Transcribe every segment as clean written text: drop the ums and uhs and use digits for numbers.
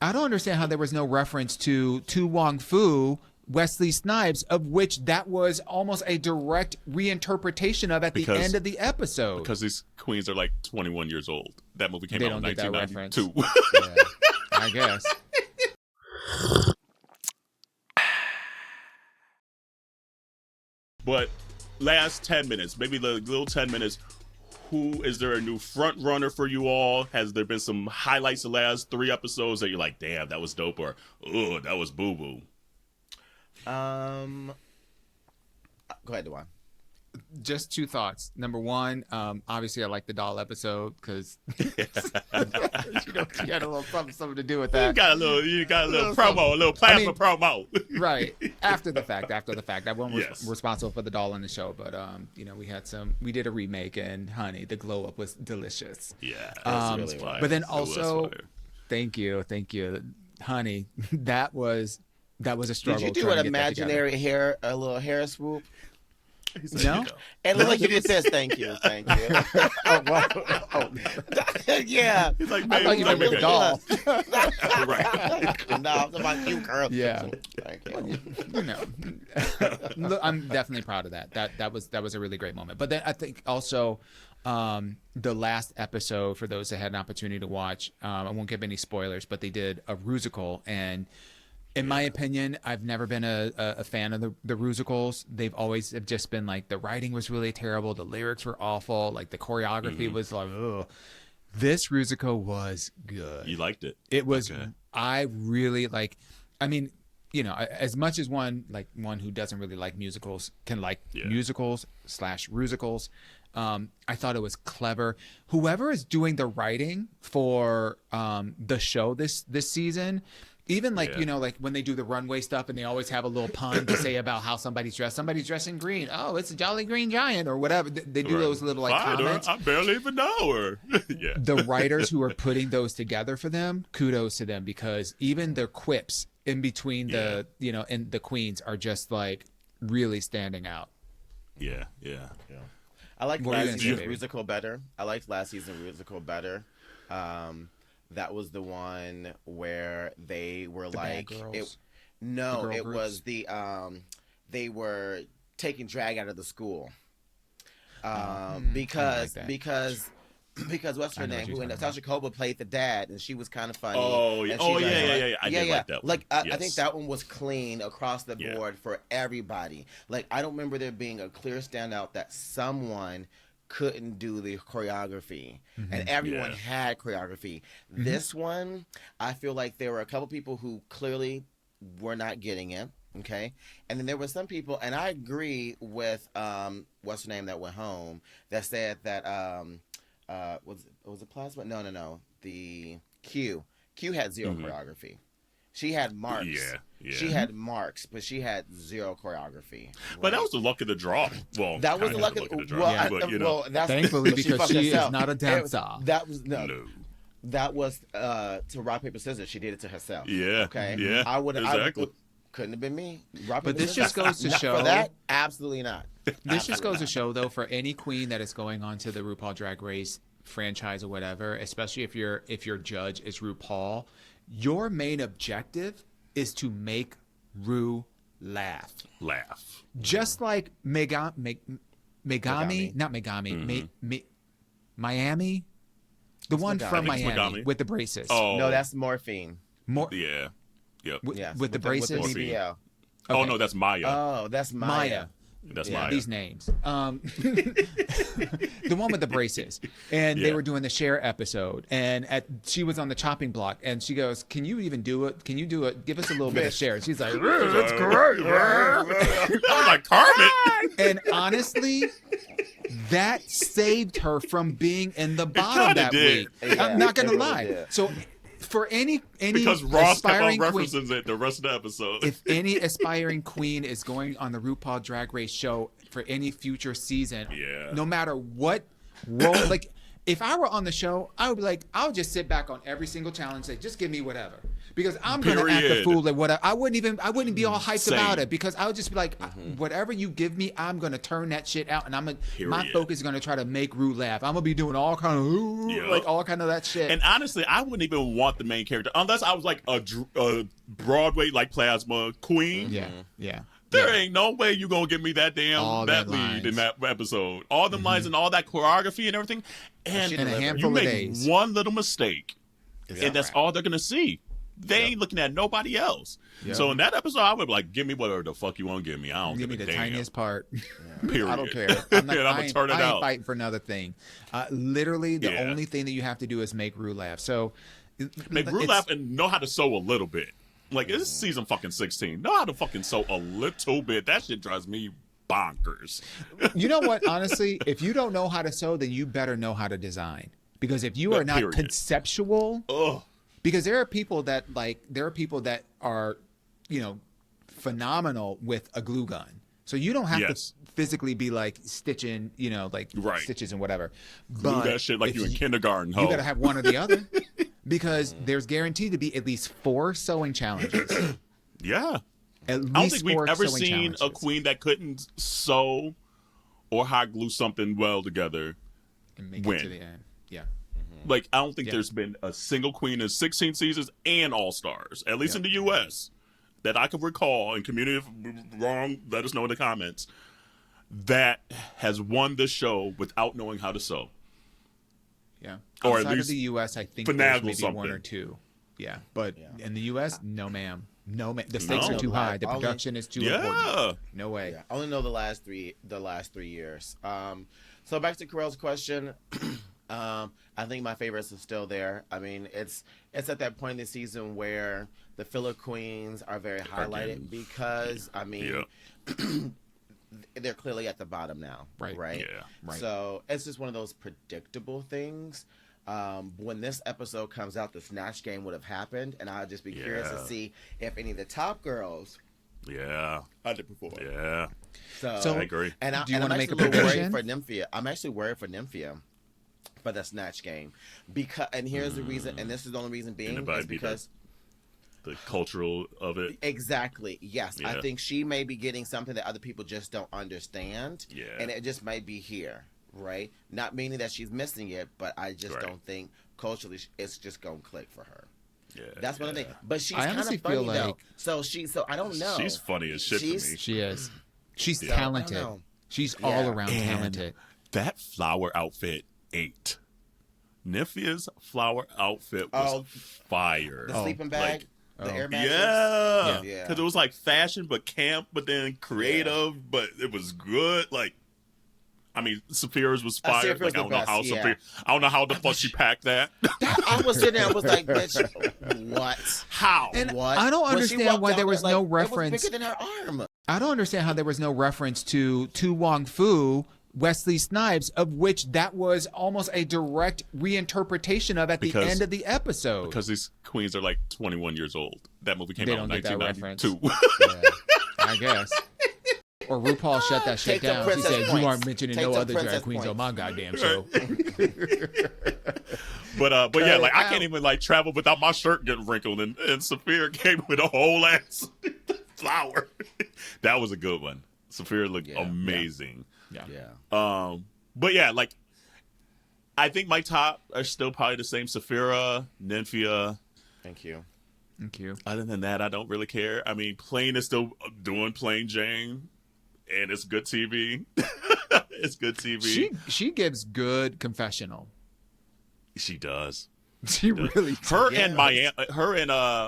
I don't understand how there was no reference to Tu Wong Fu, Wesley Snipes, of which that was almost a direct reinterpretation of at the end of the episode. Because these queens are like 21 years old. That movie came out in 1992. Yeah, I guess. But last 10 minutes, maybe the little 10 minutes, who is there a new front runner for you all? Has there been some highlights the last 3 episodes that you're like, damn, that was dope, or oh, that was boo boo? Go ahead, Dewan. Just 2 thoughts. Number 1, obviously I like the doll episode because you had a little something to do with that. You got a little promo, a little plasma promo. Right. After the fact. I wasn't responsible for the doll in the show, but we did a remake, and honey, the glow up was delicious. Yeah. Really fire. But then also, thank you, honey. That was a struggle. Did you do an imaginary a little hair swoop? No, and look like you did this. Thank you. Oh, wow. Yeah. He's like, I thought you meant with the doll. Right. No, I'm about you, girl. Yeah. Thank you. Look, I'm definitely proud of that. That was a really great moment. But then I think also the last episode, for those that had an opportunity to watch, I won't give any spoilers, but they did a Rusical, and in my opinion, I've never been a fan of the Rusicals. They've always have just been like, the writing was really terrible, the lyrics were awful, like the choreography was like, ugh. This Rusical was good. You liked it? It was. Okay. I really like. I mean, as much as one who doesn't really like musicals can like musicals / Rusicals. I thought it was clever. Whoever is doing the writing for the show this season. Even like when they do the runway stuff and they always have a little pun to say about how somebody's dressed. Somebody's dressed in green. Oh, it's a Jolly Green Giant or whatever. They do those little comments. I barely even know her. Yeah. The writers who are putting those together for them, kudos to them, because even their quips in between the and the queens are just like really standing out. Yeah. I liked last season's musical better. That was the one where they were like, was they were taking drag out of the school. Because what's her name? Who Natasha Koba played the dad, and she was kind of funny. Yeah. I did like that one. Like I think that one was clean across the board for everybody. Like I don't remember there being a clear standout that someone couldn't do the choreography, and everyone had choreography. This one, I feel like there were a couple people who clearly were not getting it. Okay, and then there were some people, and I agree with what's her name that went home that said that was it Plasma? No, the Q had zero choreography. She had marks. Yeah. She had marks, but she had zero choreography. Right? But that was the luck of the draw. Well, that was the luck of the draw. Well, that's thankfully because she is not a dancer. That was no. That was to rock paper scissors. She did it to herself. Yeah. Okay. Yeah. I would exactly. Couldn't have been me. But this just goes to show for that. Absolutely not. This just goes to show, though, for any queen that is going on to the RuPaul Drag Race franchise or whatever, especially if your judge is RuPaul, your main objective is to make Ru laugh. Just like Miami, the one from Miami with the braces. Oh no, that's Morphine. Yeah. Yep. With the braces. With the okay. Oh no, that's Maya. Oh, that's Maya. That's Maya. These names. The one with the braces. And they were doing the Cher episode. And she was on the chopping block. And she goes, can you even do it? Can you do it? Give us a little bit of Cher. And she's like, that's great. I was like, Carmen. And honestly, that saved her from being in the bottom that week. Yeah, I'm not going to lie. Did. So for any because Ross kept on aspiring referencing queen, it the rest of the episode. if any aspiring queen is going on the RuPaul Drag Race show for any future season, no matter what role, like if I were on the show, I would be like, I'll just sit back on every single challenge, say, just give me whatever, because I'm gonna act a fool at whatever. I wouldn't be all hyped about it, because I would just be like, whatever you give me, I'm gonna turn that shit out, and my focus is gonna try to make Rue laugh. I'm gonna be doing all kind of like all kind of that shit. And honestly, I wouldn't even want the main character unless I was like a Broadway like Plasma queen. Yeah. There ain't no way you gonna give me that damn that lead in that episode. All the lines and all that choreography and everything. And in a handful you of make days. one little mistake, and that's all they're gonna see. They ain't looking at nobody else. So in that episode, I would be like, give me whatever the fuck you want to give me. I don't give me the damn. tiniest part. Period. I don't care. I'm not, I ain't fighting for another thing. Literally, the only thing that you have to do is make Rue laugh. So make Rue laugh and know how to sew a little bit. Like, this is season fucking 16. Know how to fucking sew a little bit. That shit drives me bonkers. You know what? Honestly, if you don't know how to sew, then you better know how to design. Because if you are not conceptual, because there are people that are, phenomenal with a glue gun. So you don't have to physically be like stitching, stitches and whatever. Glue that shit like you in kindergarten. You got to have one or the other. Because there's guaranteed to be at least 4 sewing challenges. Yeah. At least I don't think we've ever seen challenges. a queen that couldn't sew or hot glue something well together and make win. it to the end. Yeah. Like, I don't think there's been a single queen in 16 seasons and All-Stars, at least in the U.S., that I can recall, and community if I'm wrong, let us know in the comments, that has won this show without knowing how to sew. Yeah. Or outside at least of the U.S., I think there's maybe one or two. Yeah. But in the U.S., no, ma'am. No, ma'am. The stakes are too high. The production is too important. No way. Yeah. I only know the last 3 years. So back to Carell's question. I think my favorites are still there. I mean, it's at that point in the season where the filler queens are very highlighted because, I mean, they're clearly at the bottom now. Right? Yeah. Right. So it's just one of those predictable things. When this episode comes out, the Snatch Game would have happened, and I'll just be curious to see if any of the top girls underperform. Yeah. So I agree. And do you want to make a prediction prediction for Nymphia? I'm actually worried for Nymphia for the Snatch Game and here's the reason, and this is the only reason being is because the cultural of it. Exactly. Yes. Yeah. I think she may be getting something that other people just don't understand. Yeah. And it just might be here. Right. Not meaning that she's missing it, but I just don't think culturally it's just gonna click for her. Yeah. That's one thing. But she's I kind of honestly funny feel like though. So I don't know. She's funny as shit to me. She is. She's talented. She's all around talented. That flower outfit ate. Nymphia's flower outfit was fire. The sleeping bag, the air mattress. Yeah, because it was like fashion, but camp, but then creative, but it was good. Like, I mean, Saphira's was fire. Like, I don't know how Saphira. I don't know how the fuck she packed that. I was sitting there, I was like, bitch, what? How? And what? I don't understand why there was no reference. It was bigger than her arm. I don't understand how there was no reference to Tu Wong Fu, Wesley Snipes, of which that was almost a direct reinterpretation of at the end of the episode. Because these queens are like 21 years old. That movie came out in 1992. I guess. Or RuPaul shut that shit down. She said, "You aren't mentioning no other drag queens on my goddamn show." But yeah, like I can't even like travel without my shirt getting wrinkled, and Saphira came with a whole ass flower. That was a good one. Saphira looked amazing. Yeah. But yeah, like I think my top are still probably the same: Saphira, Nymphia. Thank you. Other than that, I don't really care. I mean, Plain is still doing Plain Jane, and it's good TV. It's good TV. She gives good confessional. She does. She really does. Her and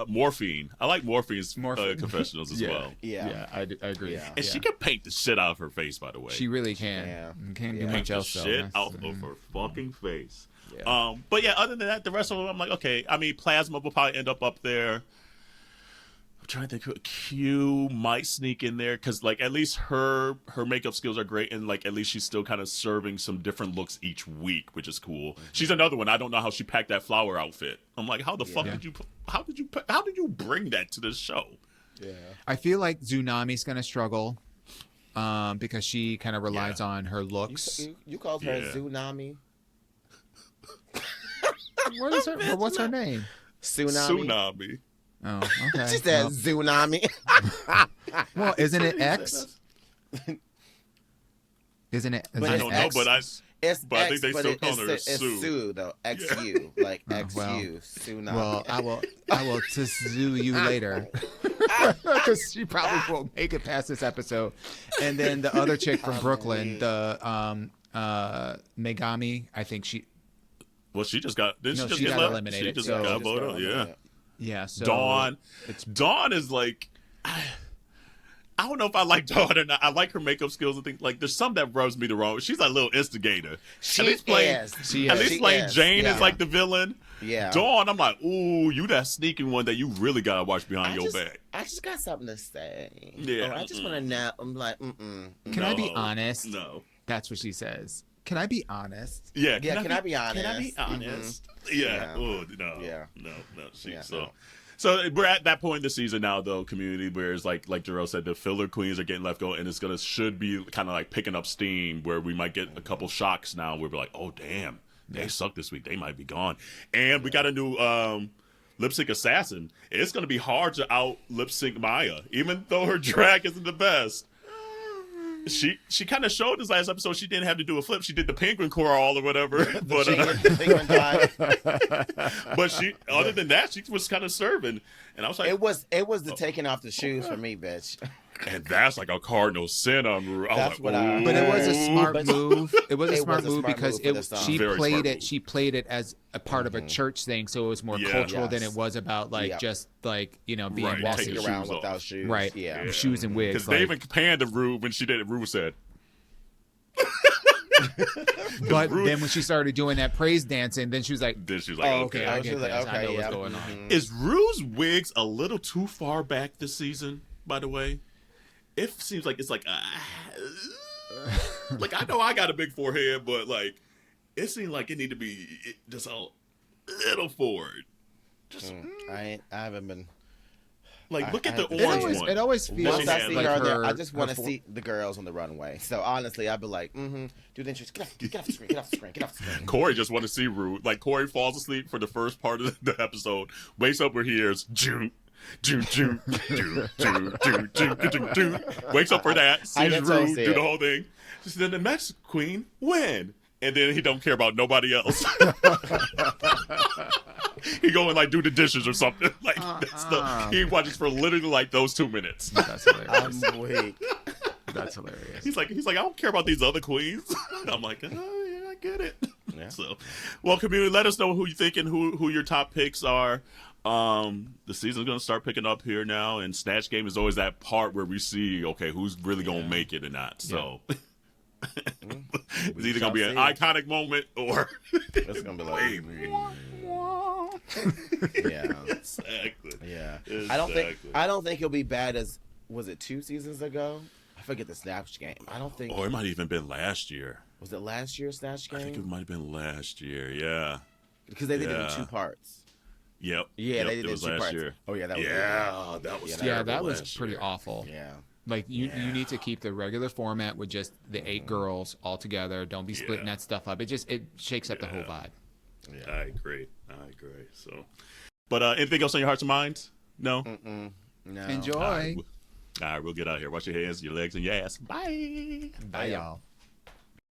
Morphine. I like Morphine's confessionals as well. Yeah, I agree. Yeah. And she can paint the shit out of her face, by the way. She really can. Can't do much else though. Shit out of her fucking face. Yeah. But yeah, other than that, the rest of them, I'm like, okay. I mean, Plasma will probably end up there. I'm trying to think. Q might sneak in there because, like, at least her makeup skills are great, and like, at least she's still kind of serving some different looks each week, which is cool. Mm-hmm. She's another one. I don't know how she packed that flower outfit. I'm like, how the fuck did you? How did you bring that to this show? Yeah. I feel like Tsunami's gonna struggle. Because she kind of relies on her looks. You called her Tsunami. What's her name? Tsunami. Oh, okay. She said tsunami. Well, isn't it X? Isn't it? I don't know, but I It's But I think X, they but still call her it's Sue. Sue though. XU, like XU, well. Tsunami. Well, I will to sue you later, because she probably won't make it past this episode. And then the other chick from Brooklyn, the Megami, I think she. Well, she just got. Didn't No, she just she get got left? eliminated, She just so- got voted out. Yeah. Yeah. So Dawn. Dawn is like. I don't know if I like Dawn or not. I like her makeup skills and things. Like, there's some that rubs me the wrong. She's a little instigator. She at least playing, is. She At is. least She playing is. Jane Yeah. is like the villain. Yeah. Dawn, I'm like, ooh, you that sneaky one that you really gotta watch behind your back. I just got something to say. Yeah. Or I just want to know. I'm like, Can I be No. honest? No. That's what she says. Can I be honest? Yeah. Yeah, can I be honest? Can I be honest? Yeah. Yeah. Oh no. Yeah. No. Yeah, So. no. So we're at that point in the season now, though, community, where it's like Jarrell said, the filler queens are getting let go, and should be kind of like picking up steam, where we might get a couple shocks now, where we're like, oh damn, they suck this week, they might be gone, and we got a new lip sync assassin. It's gonna be hard to out lip sync Maya, even though her drag isn't the best. She kind of showed this last episode. She didn't have to do a flip. She did the penguin crawl or whatever. But but she, other than that, she was kind of serving. And I was like, it was the taking off the shoes for me, bitch. and that's like a cardinal sin on Rue. I That's was what I- like, But it was a smart But- move. It was a It smart was a move smart because move for the song. she Very played smart it. move. She played it as a part of a church thing, so it was more Yeah. cultural than Yes. it was about like Yep. just like being Right, messy. Walking Take around shoes without off. shoes. Right. Yeah. Shoes and wigs. because they even panned to Rue when she did it. Rue said, But Rue- then when she started doing that praise dancing, then she was like, then she was like, "Oh, okay. okay, I She get was like, this. I okay, know what's yeah. going on." Mhm. Is Rue's wigs a little too far back this season, by the way? It seems like it's like like I know I got a big forehead, but like it seems like it need to be just a little forward. Just I haven't been. like look at the It orange always- one. It always She feels Once I had, see like her there, her. I just want to her see the girls on the runway. So honestly, I'd be like, do the interest. Get off the screen. Get off the screen. Get off the screen. Corey just want to see Rue. Like Corey falls asleep for the first part of the episode, wakes up where he hears June. Wakes up for that, I sees can totally Rue, see do it. the whole thing. Then the next queen win, and then he don't care about nobody else. He go and like do the dishes or something. Like that's he watches for literally like those 2 minutes. That's hilarious. I'm weak. That's hilarious. He's like I don't care about these other queens. I'm like, oh yeah, I get it. Yeah. So, well, community, let us know who you thinking, who your top picks are. The season's gonna start picking up here now, and Snatch Game is always that part where we see, okay, who's really gonna make it or not. So it's either gonna be an iconic moment or It's gonna be like, yeah, exactly. yeah. Exactly. I don't think it'll be bad as was it 2 seasons ago? I forget the Snatch Game. I don't think. Or it might have even been last year. Was it last year's Snatch I think it Game? might have been last year. Yeah. Because they did it in Yeah. 2 parts. Yep. Yeah, Yep, they did it it in was 2 last parts. year. Oh yeah, that was Yeah, that was Yeah, Yeah, terrible that was last pretty year. awful. Yeah. Like you need to keep the regular format with just the 8 girls all together. Don't be splitting Yeah. that stuff up. It shakes up the whole vibe. I agree. So, but anything else on your hearts and minds? No. No. Enjoy. All right, we'll get out here. Wash your hands, your legs, and your ass. Bye. Bye, y'all.